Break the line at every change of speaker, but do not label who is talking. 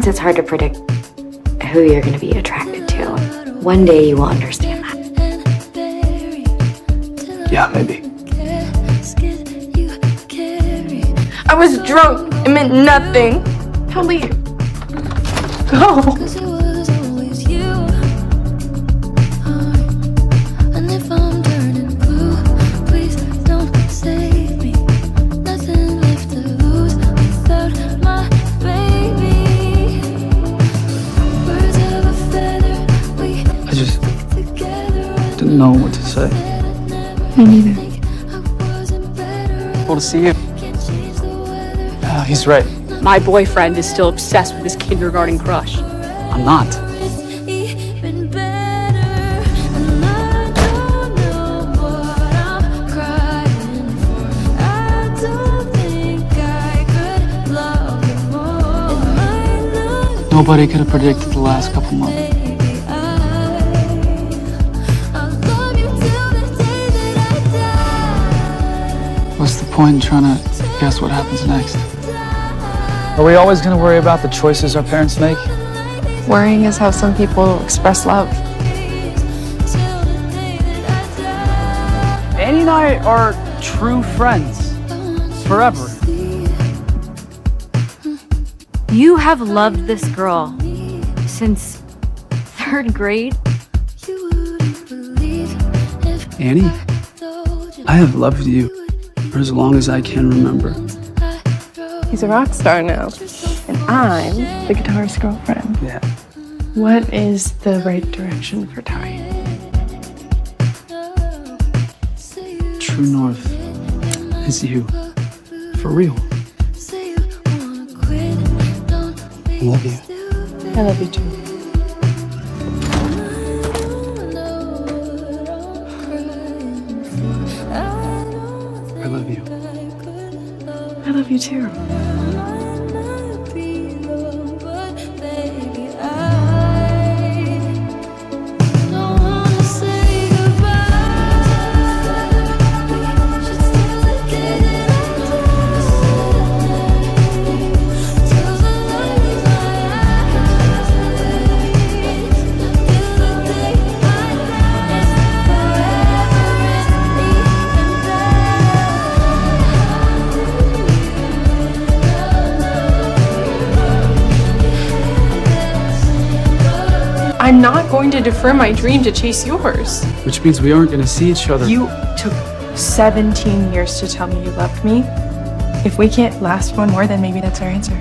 Sometimes it's hard to predict who you're going to be attracted to. One day you will understand that.
Yeah, maybe.
I was drunk. It meant nothing. Tell me. Go.
I just didn't know what to say.
Me neither.
Cool to see you. He's right.
My boyfriend is still obsessed with his kindergarten crush.
I'm not. Nobody could have predicted the last couple months. What's the point in trying to guess what happens next? Are we always going to worry about the choices our parents make?
Worrying is how some people express love.
Annie and I are true friends. Forever.
You have loved this girl since 3rd grade?
Annie, I have loved you for as long as I can remember.
He's a rock star now, and I'm the guitarist's girlfriend.
Yeah.
What is the right direction for Ty?
True north is you. For real. I love you.
I love you too.
I love you.
I love you too. I'm not going to defer my dream to chase yours.
Which means we aren't going to see each other.
You took 17 years to tell me you loved me. If we can't last one more, then maybe that's our answer.